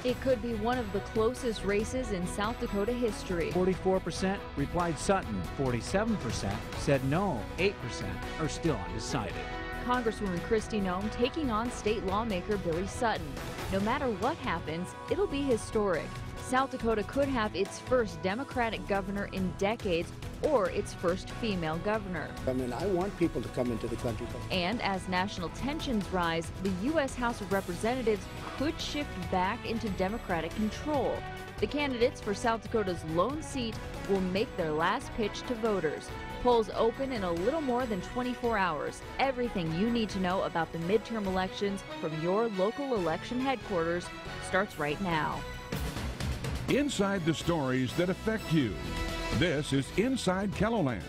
It could be one of the closest races in South Dakota history. 44% replied Sutton, 47% said no, 8% are still undecided. Congresswoman Kristi Noem taking on state lawmaker Billy Sutton. No matter what happens, it'll be historic. South Dakota could have its first Democratic governor in decades or its first female governor. I want people to come into the country. And as national tensions rise, the U.S. House of Representatives could shift back into Democratic control. The candidates for South Dakota's lone seat will make their last pitch to voters. Polls open in a little more than 24 hours. Everything you need to know about the midterm elections from your local election headquarters starts right now. Inside the stories that affect you. This is Inside KELOLAND.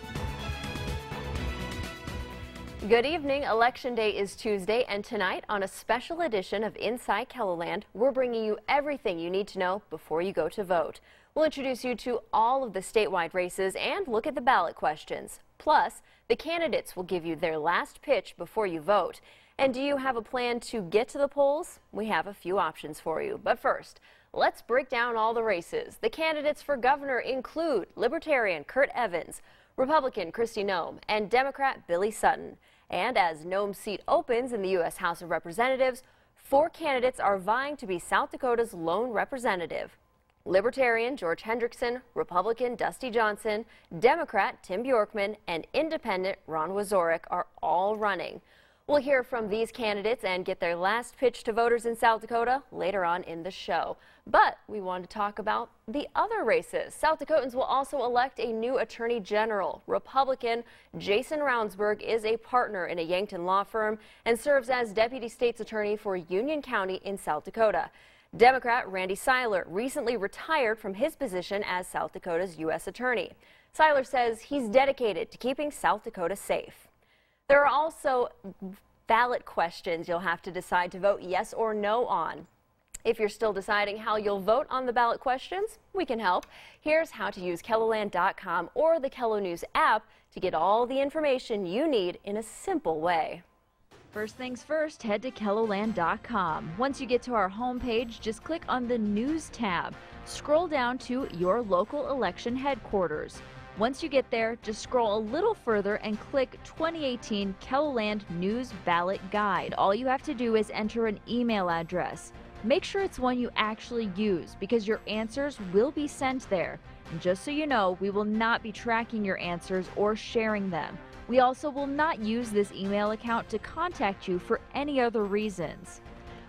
Good evening. Election Day is Tuesday, and tonight on a special edition of Inside KELOLAND, we're bringing you everything you need to know before you go to vote. We'll introduce you to all of the statewide races and look at the ballot questions. Plus, the candidates will give you their last pitch before you vote. And do you have a plan to get to the polls? We have a few options for you. But first, let's break down all the races. The candidates for governor include Libertarian Kurt Evans, Republican Kristi Noem, and Democrat Billy Sutton. And as Noem's seat opens in the U.S. House of Representatives, 4 candidates are vying to be South Dakota's lone representative. Libertarian George Hendrickson, Republican Dusty Johnson, Democrat Tim Bjorkman, and Independent Ron Wazorek are all running. We'll hear from these candidates and get their last pitch to voters in South Dakota later on in the show. But we want to talk about the other races. South Dakotans will also elect a new Attorney General. Republican Jason Rounsberg is a partner in a Yankton law firm and serves as Deputy State's Attorney for Union County in South Dakota. Democrat Randy Seiler recently retired from his position as South Dakota's U.S. Attorney. Seiler says he's dedicated to keeping South Dakota safe. There are also ballot questions you'll have to decide to vote yes or no on. If you're still deciding how you'll vote on the ballot questions, we can help. Here's how to use KELOLAND.com or the KELO News app to get all the information you need in a simple way. First things first, head to KELOLAND.com. Once you get to our homepage, just click on the News tab. Scroll down to your local election headquarters. Once you get there, just scroll a little further and click 2018 KELOLAND News Ballot Guide. All you have to do is enter an email address. Make sure it's one you actually use because your answers will be sent there. And just so you know, we will not be tracking your answers or sharing them. We also will not use this email account to contact you for any other reasons.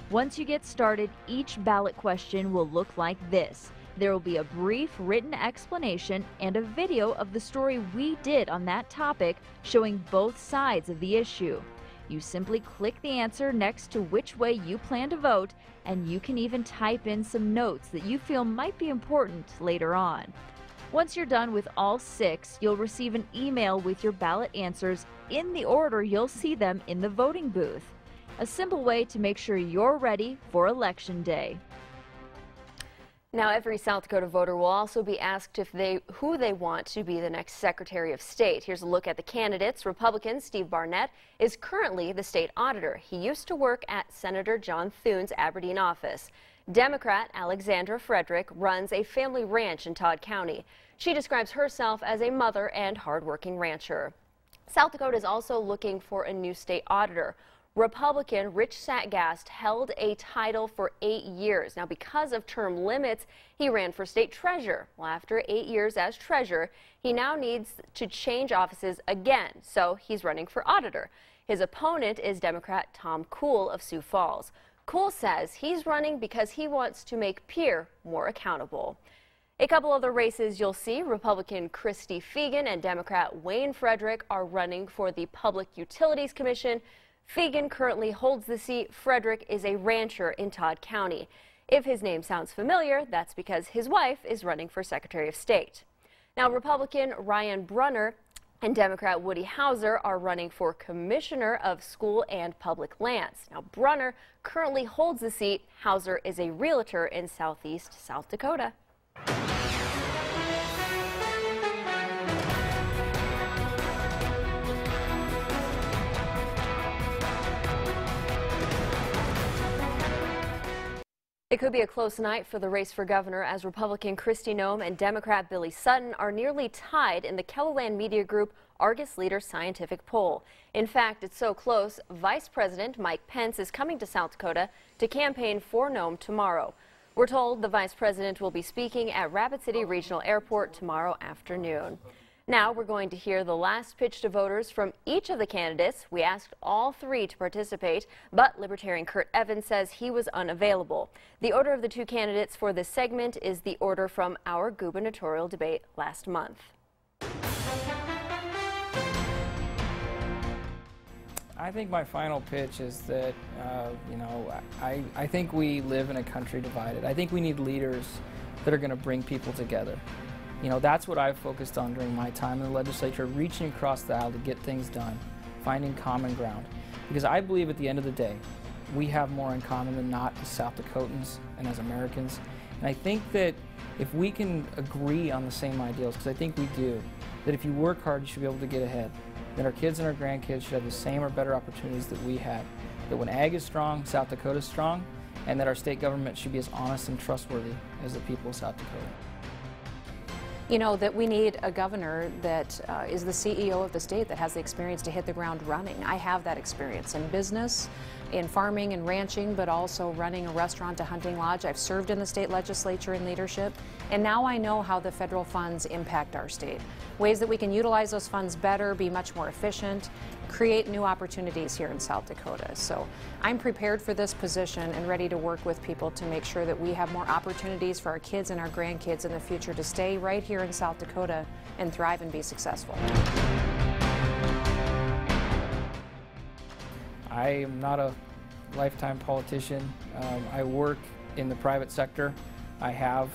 Once you get started, each ballot question will look like this. There will be a brief written explanation and a video of the story we did on that topic showing both sides of the issue. You simply click the answer next to which way you plan to vote, and you can even type in some notes that you feel might be important later on. Once you're done with all 6, you'll receive an email with your ballot answers in the order you'll see them in the voting booth. A simple way to make sure you're ready for Election Day. Now, every South Dakota voter will also be asked who they want to be the next Secretary of State. Here's a look at the candidates. Republican Steve Barnett is currently the state auditor. He used to work at Senator John Thune's Aberdeen office. Democrat Alexandra Frederick runs a family ranch in Todd County. She describes herself as a mother and hardworking rancher. South Dakota is also looking for a new state auditor. Republican Rich Satgast held a title for 8 years. Now, because of term limits, he ran for state treasurer. Well, after 8 years as treasurer, he now needs to change offices again, so he's running for auditor. His opponent is Democrat Tom Kuhl of Sioux Falls. Kuhl says he's running because he wants to make Pierre more accountable. A couple other races you'll see. Republican Christy Fegan and Democrat Wayne Frederick are running for the Public Utilities Commission. Fegan currently holds the seat. Frederick is a rancher in Todd County. If his name sounds familiar, that's because his wife is running for Secretary of State. Now, Republican Ryan Brunner and Democrat Woody Hauser are running for Commissioner of School and Public Lands. Now, Brunner currently holds the seat. Hauser is a realtor in southeast South Dakota. It could be a close night for the race for governor as Republican Kristi Noem and Democrat Billy Sutton are nearly tied in the KELOLAND Media Group Argus Leader Scientific Poll. In fact, it's so close, Vice President Mike Pence is coming to South Dakota to campaign for Noem tomorrow. We're told the Vice President will be speaking at Rapid City Regional Airport tomorrow afternoon. Now we're going to hear the last pitch to voters from each of the candidates. We asked all three to participate, but Libertarian Kurt Evans says he was unavailable. The order of the two candidates for this segment is the order from our gubernatorial debate last month. I think my final pitch is that, I think we live in a country divided. I think we need leaders that are going to bring people together. That's what I've focused on during my time in the legislature, reaching across the aisle to get things done, finding common ground. Because I believe at the end of the day, we have more in common than not as South Dakotans and as Americans. And I think that if we can agree on the same ideals, because I think we do, that if you work hard, you should be able to get ahead. That our kids and our grandkids should have the same or better opportunities that we had. That when ag is strong, South Dakota is strong, and that our state government should be as honest and trustworthy as the people of South Dakota. That we need a governor that is the CEO of the state that has the experience to hit the ground running. I have that experience in business, in farming and ranching, but also running a restaurant, a hunting lodge. I've served in the state legislature in leadership, and now I know how the federal funds impact our state. Ways that we can utilize those funds better, be much more efficient, create new opportunities here in South Dakota. So I'm prepared for this position and ready to work with people to make sure that we have more opportunities for our kids and our grandkids in the future to stay right here in South Dakota and thrive and be successful. I am not a lifetime politician. I work in the private sector. I have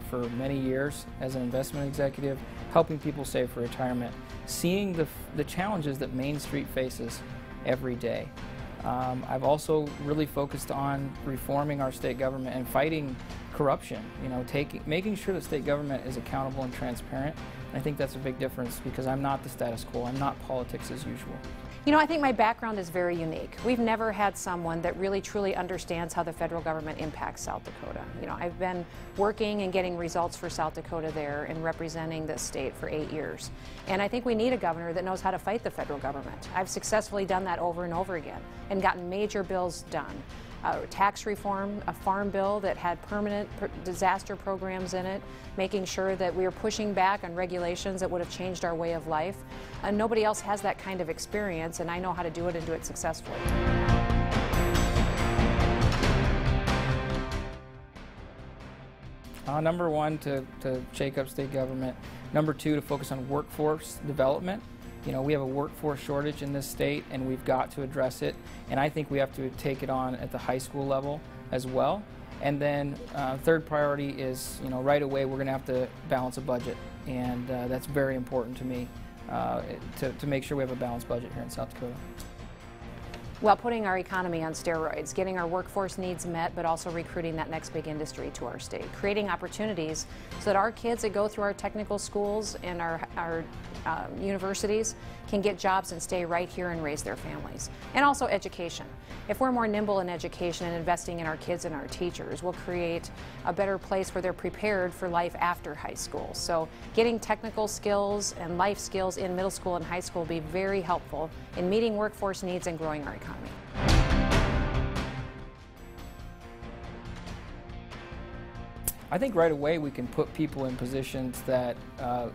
for many years as an investment executive, helping people save for retirement, seeing the challenges that Main Street faces every day. I've also really focused on reforming our state government and fighting corruption, making sure that state government is accountable and transparent. And I think that's a big difference because I'm not the status quo. I'm not politics as usual. I think my background is very unique. We've never had someone that really truly understands how the federal government impacts South Dakota. I've been working and getting results for South Dakota there and representing the state for 8 years. And I think we need a governor that knows how to fight the federal government. I've successfully done that over and over again and gotten major bills done. Tax reform, a farm bill that had permanent disaster programs in it, making sure that we were pushing back on regulations that would have changed our way of life. And nobody else has that kind of experience, and I know how to do it and do it successfully. Number one, to shake up state government. Number two, to focus on workforce development. We have a workforce shortage in this state, and we've got to address it. And I think we have to take it on at the high school level as well. And then third priority is, right away we're going to have to balance a budget. And that's very important to me, to make sure we have a balanced budget here in South Dakota. Well, putting our economy on steroids, getting our workforce needs met, but also recruiting that next big industry to our state, creating opportunities so that our kids that go through our technical schools and our universities can get jobs and stay right here and raise their families. And also education. If we're more nimble in education and investing in our kids and our teachers, we'll create a better place where they're prepared for life after high school. So getting technical skills and life skills in middle school and high school will be very helpful in meeting workforce needs and growing our economy. I think right away we can put people in positions that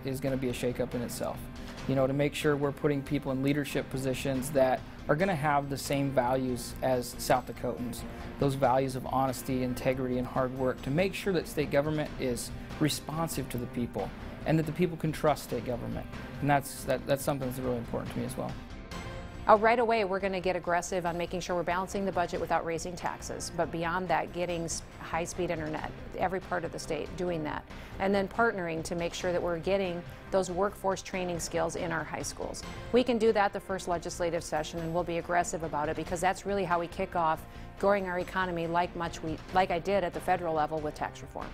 is going to be a shakeup in itself. To make sure we're putting people in leadership positions that are going to have the same values as South Dakotans. Those values of honesty, integrity, and hard work, to make sure that state government is responsive to the people and that the people can trust state government. And that's something that's really important to me as well. Right away, we're going to get aggressive on making sure we're balancing the budget without raising taxes. But beyond that, getting high-speed internet, every part of the state doing that. And then partnering to make sure that we're getting those workforce training skills in our high schools. We can do that the first legislative session, and we'll be aggressive about it because that's really how we kick off growing our economy like I did at the federal level with tax reform.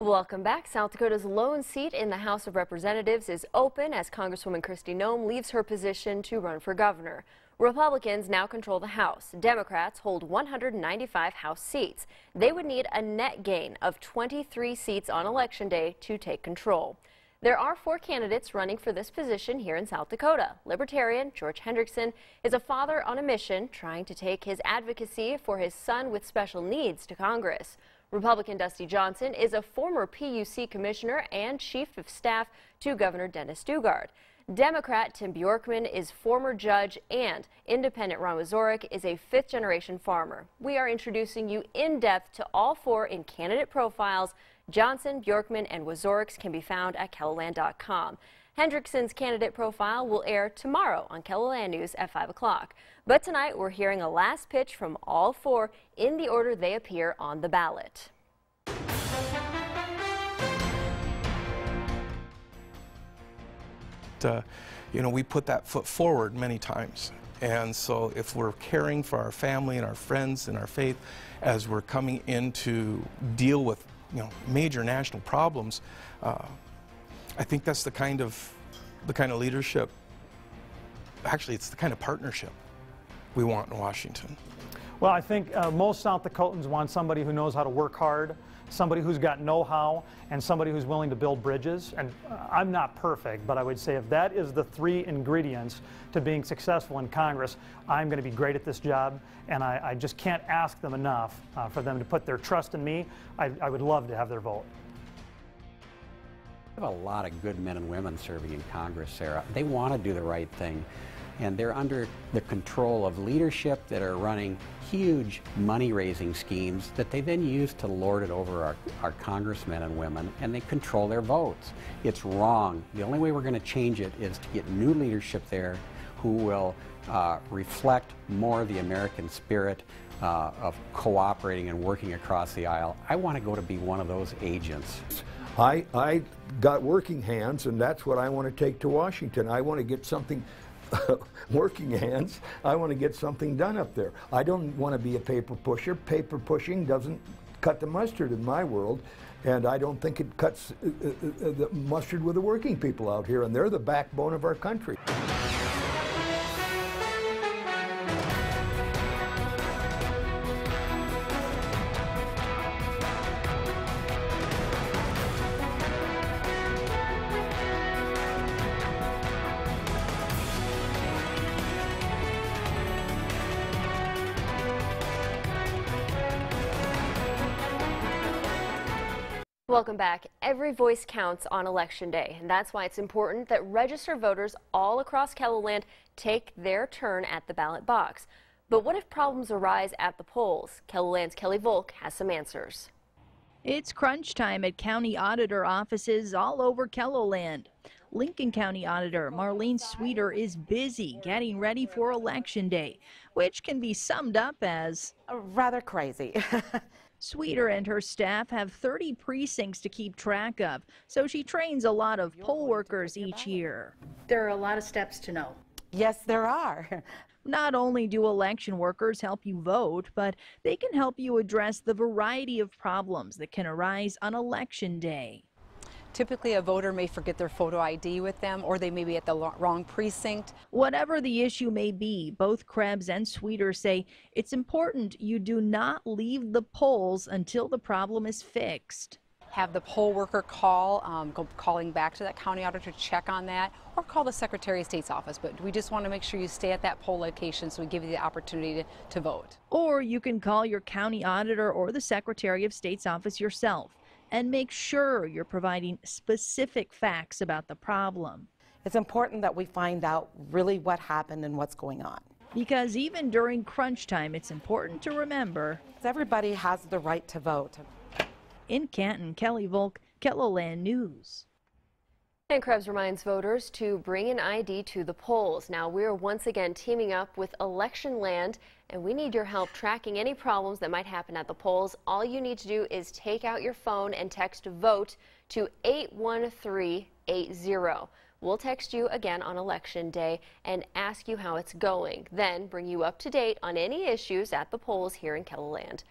Welcome back. South Dakota's lone seat in the House of Representatives is open as Congresswoman Kristi Noem leaves her position to run for governor. Republicans now control the House. Democrats hold 195 House seats. They would need a net gain of 23 seats on Election Day to take control. There are 4 candidates running for this position here in South Dakota. Libertarian George Hendrickson is a father on a mission trying to take his advocacy for his son with special needs to Congress. Republican Dusty Johnson is a former PUC commissioner and chief of staff to Governor Dennis Dugard. Democrat Tim Bjorkman is former judge, and independent Ron Wazorek is a 5th-generation farmer. We are introducing you in depth to all 4 in candidate profiles. Johnson, Bjorkman, and Wazorek's can be found at KELOLAND.com. Hendrickson's candidate profile will air tomorrow on KELOLAND News at 5 o'clock. But tonight we're hearing a last pitch from all 4 in the order they appear on the ballot. You know, we put that foot forward many times. And so if we're caring for our family and our friends and our faith as we're coming in to deal with, you know, major national problems, I think that's the kind of leadership, actually it's the kind of partnership we want in Washington. Well, I think most South Dakotans want somebody who knows how to work hard, somebody who's got know-how, and somebody who's willing to build bridges. And I'm not perfect, but I would say if that is the 3 ingredients to being successful in Congress, I'm going to be great at this job, and I just can't ask them enough for them to put their trust in me. I would love to have their vote. We have a lot of good men and women serving in Congress, Sarah. They want to do the right thing, and they're under the control of leadership that are running huge money-raising schemes that they then use to lord it over our congressmen and women, and they control their votes. It's wrong. The only way we're going to change it is to get new leadership there who will reflect more the American spirit of cooperating and working across the aisle. I want to go to be one of those agents. I got working hands, and that's what I want to take to Washington. I want to get something, working hands, I want to get something done up there. I don't want to be a paper pusher. Paper pushing doesn't cut the mustard in my world, and I don't think it cuts the mustard with the working people out here, and they're the backbone of our country. Welcome back. Every voice counts on Election Day, and that's why it's important that registered voters all across KELOLAND take their turn at the ballot box. But what if problems arise at the polls? KELOLAND's Kelly Volk has some answers. It's crunch time at county auditor offices all over KELOLAND. Lincoln County Auditor Marlene Sweeter is busy getting ready for Election Day, which can be summed up as rather crazy. Sweeter and her staff have 30 precincts to keep track of, so she trains a lot of poll workers each year. There are a lot of steps to know. Yes, there are. Not only do election workers help you vote, but they can help you address the variety of problems that can arise on Election Day. Typically, a voter may forget their photo ID with them, or they may be at the wrong precinct. Whatever the issue may be, both Krebs and Sweeter say it's important you do not leave the polls until the problem is fixed. Have the poll worker calling back to that county auditor to check on that, or call the Secretary of State's office. But we just want to make sure you stay at that poll location so we give you the opportunity to vote. Or you can call your county auditor or the Secretary of State's office yourself and make sure you're providing specific facts about the problem. It's important that we find out really what happened and what's going on. Because even during crunch time, it's important to remember everybody has the right to vote. In Canton, Kelly Volk, KELOLAND News. And Krebs reminds voters to bring an ID to the polls. Now, we're once again teaming up with Electionland, and we need your help tracking any problems that might happen at the polls. All you need to do is take out your phone and text VOTE to 81380. We'll text you again on Election Day and ask you how it's going, then bring you up to date on any issues at the polls here in KELOLAND.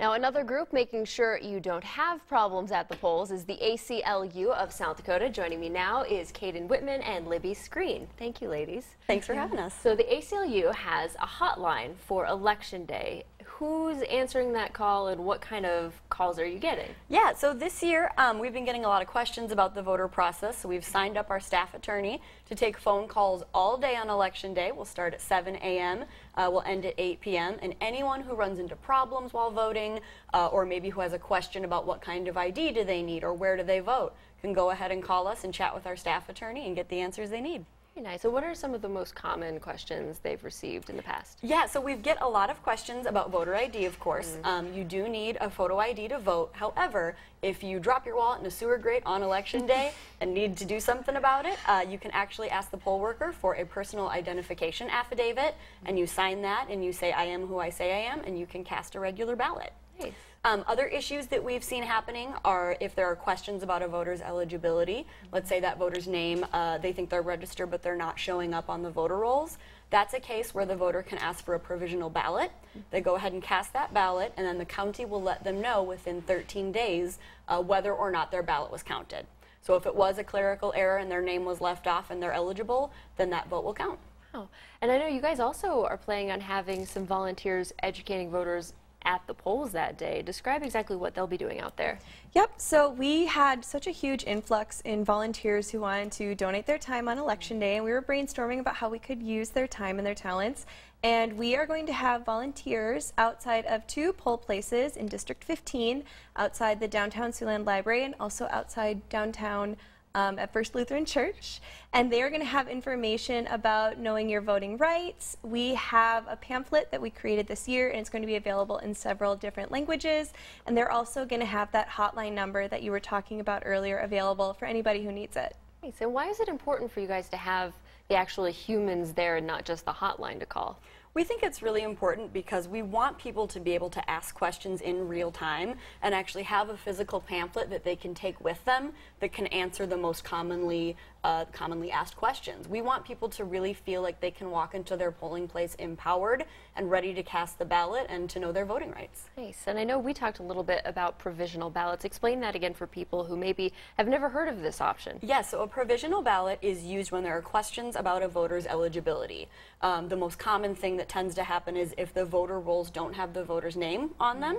Now, another group making sure you don't have problems at the polls is the ACLU of South Dakota. Joining me now is Kaden Whitman and Libby Screen. Thank you, ladies. Thanks for having us. So the ACLU has a hotline for Election Day. Who's answering that call and what kind of calls are you getting? Yeah, so this year we've been getting a lot of questions about the voter process. So we've signed up our staff attorney to take phone calls all day on Election Day. We'll start at 7 a.m. We'll end at 8 p.m. And anyone who runs into problems while voting or maybe who has a question about what kind of ID do they need or where do they vote can go ahead and call us and chat with our staff attorney and get the answers they need. Very nice. So what are some of the most common questions they've received in the past? Yeah, so we get a lot of questions about voter ID, of course. You do need a photo ID to vote. However, if you drop your wallet in a sewer grate on Election Day and need to do something about it, you can actually ask the poll worker for a personal identification affidavit, and you sign that and you say, I am who I say I am, and you can cast a regular ballot. Nice. Other issues that we've seen happening are if there are questions about a voter's eligibility. Let's say that voter's name, they think they're registered but they're not showing up on the voter rolls. That's a case where the voter can ask for a provisional ballot. They go ahead and cast that ballot, and then the county will let them know within 13 days whether or not their ballot was counted. So if it was a clerical error and their name was left off and they're eligible, then that vote will count. Wow. And I know you guys also are planning on having some volunteers educating voters at the polls that day. Describe exactly what they'll be doing out there. Yep, so we had such a huge influx in volunteers who wanted to donate their time on Election Day, and we were brainstorming about how we could use their time and their talents. And we are going to have volunteers outside of 2 poll places in District 15, outside the downtown Siouxland Library and also outside downtown at First Lutheran Church, and they are going to have information about knowing your voting rights. We have a pamphlet that we created this year, and it's going to be available in several different languages, and they're also going to have that hotline number that you were talking about earlier available for anybody who needs it. Nice. And why is it important for you guys to have the actual humans there and not just the hotline to call? We think it's really important because we want people to be able to ask questions in real time and actually have a physical pamphlet that they can take with them that can answer the most commonly asked questions. We want people to really feel like they can walk into their polling place empowered and ready to cast the ballot and to know their voting rights. Nice. And I know we talked a little bit about provisional ballots. Explain that again for people who maybe have never heard of this option. Yes, so a provisional ballot is used when there are questions about a voter's eligibility. The most common thing that tends to happen is if the voter rolls don't have the voter's name on them,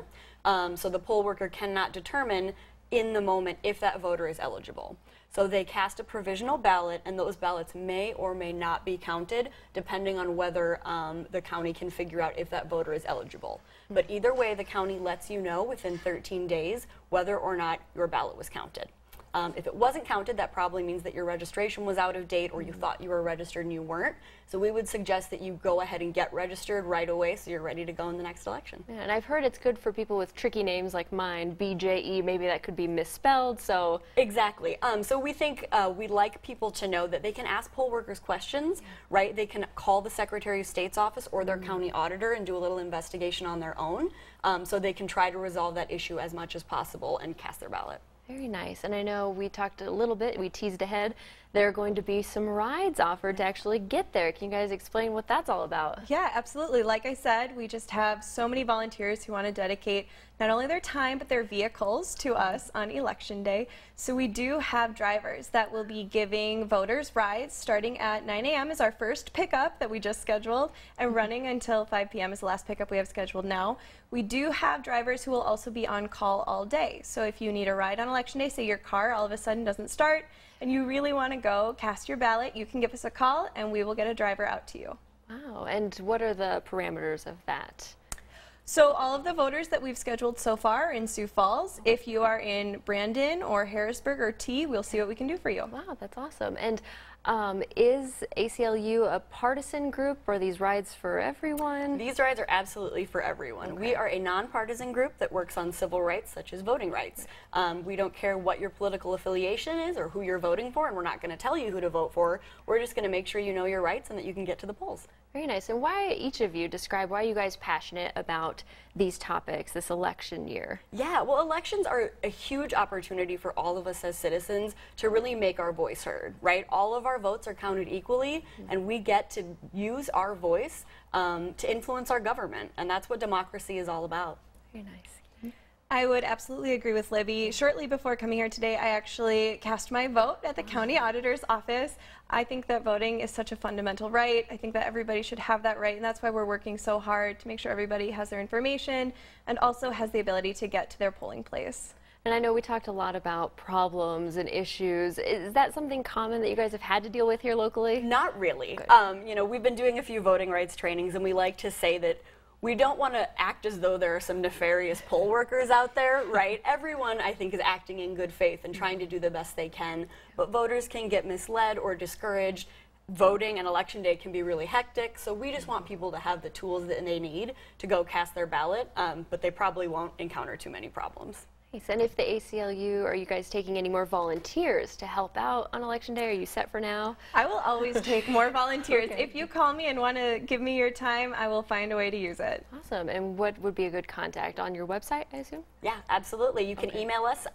so the poll worker cannot determine in the moment if that voter is eligible. So they cast a provisional ballot, and those ballots may or may not be counted depending on whether the county can figure out if that voter is eligible. But either way, the county lets you know within 13 days whether or not your ballot was counted. If it wasn't counted, that probably means that your registration was out of date or you thought you were registered and you weren't. So we would suggest that you go ahead and get registered right away so you're ready to go in the next election. Yeah, and I've heard it's good for people with tricky names like mine, BJE, maybe that could be misspelled, so... Exactly. So we think we'd like people to know that they can ask poll workers questions, right? They can call the Secretary of State's office or their county auditor and do a little investigation on their own, so they can try to resolve that issue as much as possible and cast their ballot. Very nice. And I know we talked a little bit, we teased ahead, there are going to be some rides offered to actually get there. Can you guys explain what that's all about? Yeah, absolutely. Like I said, we just have so many volunteers who want to dedicate not only their time but their vehicles to us on Election Day. So we do have drivers that will be giving voters rides starting at 9 a.m. is our first pickup that we just scheduled, and running until 5 p.m. is the last pickup we have scheduled now. We do have drivers who will also be on call all day. So if you need a ride on Election Day, say your car all of a sudden doesn't start, and you really want to go cast your ballot, you can give us a call and we will get a driver out to you. Wow, and what are the parameters of that? So all of the voters that we've scheduled so far are in Sioux Falls. If you are in Brandon or Harrisburg or T, we'll see what we can do for you. Wow, that's awesome. And is ACLU a partisan group? Are these rides for everyone? These rides are absolutely for everyone. Okay. We are a nonpartisan group that works on civil rights such as voting rights. We don't care what your political affiliation is or who you're voting for, and we're not going to tell you who to vote for. We're just going to make sure you know your rights and that you can get to the polls. Very nice. And why, each of you, describe why you guys passionate about these topics this election year? Yeah, well, elections are a huge opportunity for all of us as citizens to really make our voice heard, right? All of our votes are counted equally, and we get to use our voice to influence our government, and that's what democracy is all about. Very nice. I would absolutely agree with Libby. Shortly before coming here today, I actually cast my vote at the county auditor's office. I think that voting is such a fundamental right. I think that everybody should have that right, and that's why we're working so hard to make sure everybody has their information and also has the ability to get to their polling place. And I know we talked a lot about problems and issues. Is that something common that you guys have had to deal with here locally? Not really. You know, we've been doing a few voting rights trainings, and we like to say that we don't want to act as though there are some nefarious poll workers out there, right? Everyone, I think, is acting in good faith and trying to do the best they can, but voters can get misled or discouraged. Voting and election day can be really hectic, so we just want people to have the tools that they need to go cast their ballot, but they probably won't encounter too many problems. Nice. And if the ACLU, are you guys taking any more volunteers to help out on election day? Are you set for now? I will always take more volunteers. Okay. If you call me and want to give me your time, I will find a way to use it. Awesome. And what would be a good contact? On your website, I assume? Yeah, absolutely. You can email us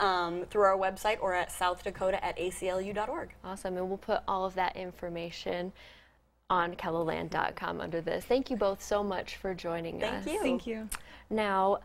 through our website or at southdakota@aclu.org. Awesome. And we'll put all of that information on KELOLAND.com under this. Thank you both so much for joining us. Thank you. Thank you. Now,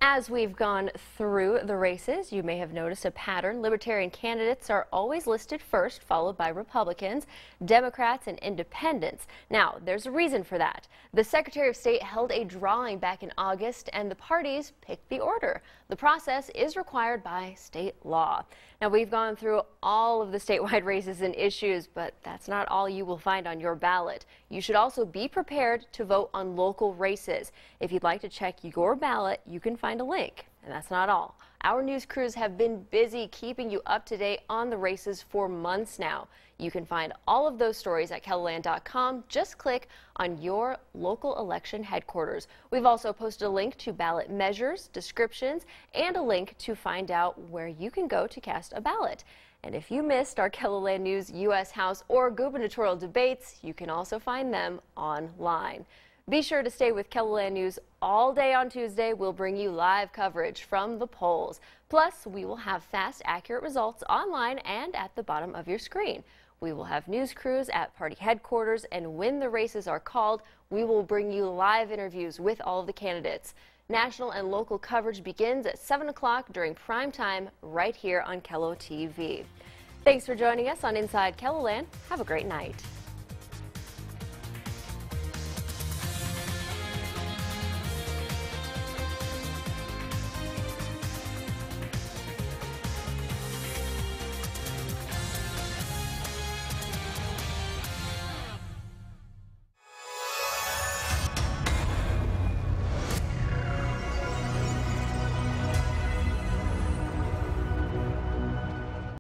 as we've gone through the races, you may have noticed a pattern. Libertarian candidates are always listed first, followed by Republicans, Democrats, and Independents. Now, there's a reason for that. The Secretary of State held a drawing back in August, and the parties picked the order. The process is required by state law. Now, we've gone through all of the statewide races and issues, but that's not all you will find on your ballot. You should also be prepared to vote on local races. If you'd like to check your ballot, you can find a link. And that's not all. Our news crews have been busy keeping you up to date on the races for months now. You can find all of those stories at KELOLAND.com. Just click on your local election headquarters. We've also posted a link to ballot measures, descriptions, and a link to find out where you can go to cast a ballot. And if you missed our KELOLAND News U.S. House or gubernatorial debates, you can also find them online. Be sure to stay with KELOLAND News all day on Tuesday. We'll bring you live coverage from the polls. Plus, we will have fast, accurate results online and at the bottom of your screen. We will have news crews at party headquarters, and when the races are called, we will bring you live interviews with all of the candidates. National and local coverage begins at 7 o'clock during prime time right here on KELO TV. Thanks for joining us on Inside KELOLAND. Have a great night.